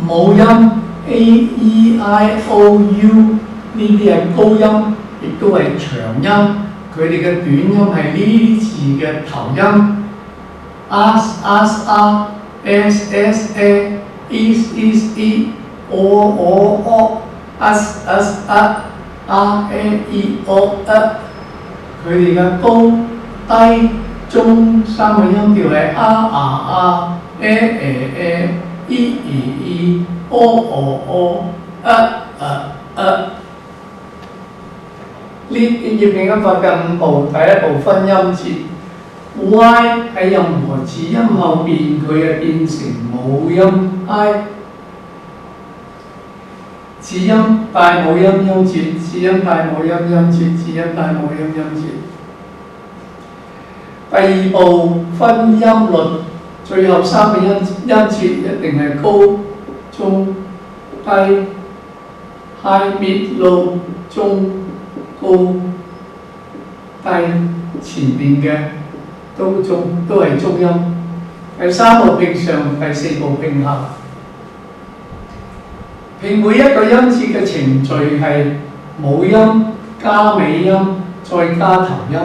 母音 A E I O U 呢啲係高音，亦都係長音。佢哋嘅短音係呢啲字嘅頭音 as s is o as e o 佢哋嘅高低中三個音調係o 呢葉拼音法嘅5步，第一步分音節 Y 喺任何字音後邊，佢係變成母音 I。字音帶母音音節，字音帶母音音節，字音帶母音音節。第二步分音律，最後三個音節一定係高、中、低 ，high、mid、low、中、高、低，前邊嘅都係中音。第三步拼上，第四步拼下。拼每一個音節嘅程序係母音加尾音再加頭音。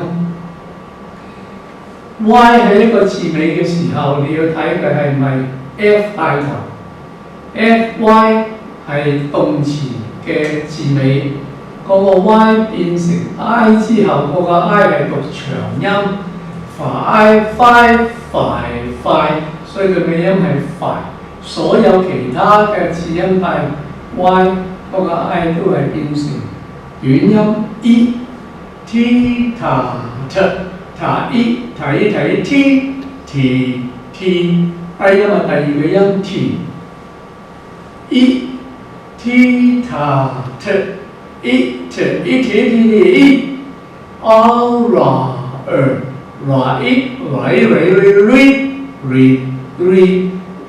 Y 喺呢個字尾嘅時候，你要睇佢係咪 F 帶頭 ？F、Y 係動詞嘅字尾，嗰個 Y 變成 I 之後，嗰個 I 係讀長音 ，快，所以佢嘅音係快。所有其他嘅字音帶 Y 嗰個 I 都係變成短音 E、T、ta、E、T、低音係第二個音 T、E、T、ta、E、R、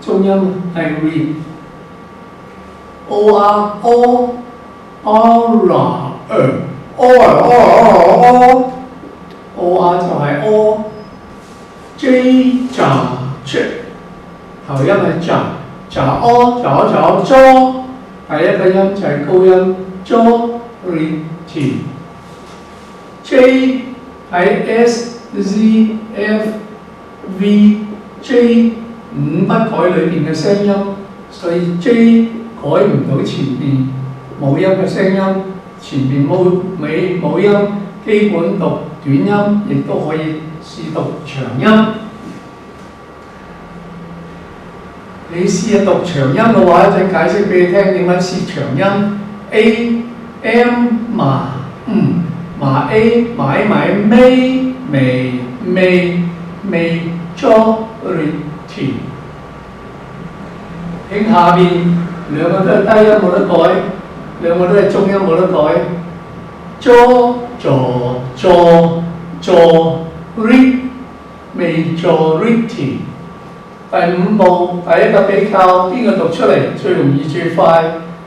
中音係 R、O 就係 O。J 頭音係第一個音就係高音 J 喺 S、Z、F、V、J 五不改裏邊嘅聲音，所以 J 改唔到前邊母音嘅聲音，前邊母音基本讀短音，亦都可以試讀長音。你試下讀長音嘅話，一陣解釋俾你聽點樣試長音。A、M、麻 A、買咪、majority。喺下邊兩個都係低音冇得改，兩個都係中音冇得改。majority。第五步，第一個比較邊個讀出嚟最容易、最快、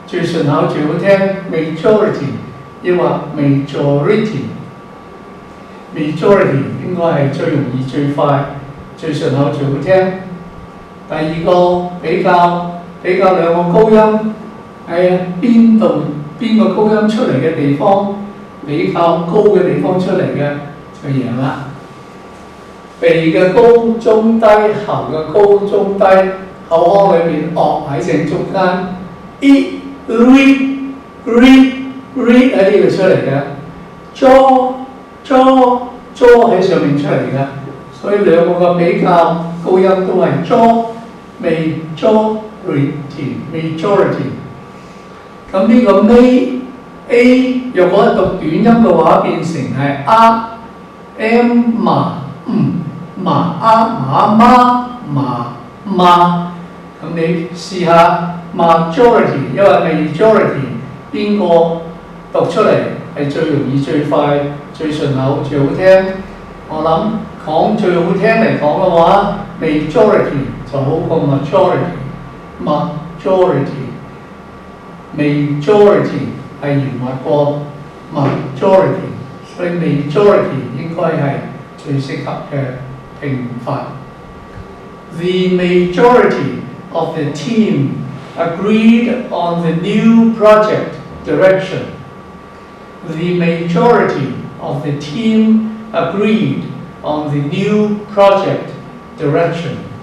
最順口、最好聽 ？majority， 抑或 majority 應該係最容易、最快、最順口、最好聽。第二個比較兩個高音喺邊個高音出嚟嘅地方，比較高嘅地方出嚟嘅就贏啦。鼻嘅高、中、低，喉嘅高、中、低，口腔裏邊樂喺正中間 ，e、re 喺呢度出嚟嘅 ，jaw 喺上面出嚟嘅，所以兩個嘅比較高音都係 majority。咁呢個 A 若果讀短音嘅話，變成係 媽，咁你試下 majority， 因為 majority 邊個讀出嚟係最容易、最快、最順口、最好聽？我諗講最好聽嚟講嘅話 ，majority 就好過 majority 係圓滑過 majority， 所以 majority 應該係最適合嘅拼法。The majority of the team agreed on the new project direction. The majority of the team agreed on the new project direction.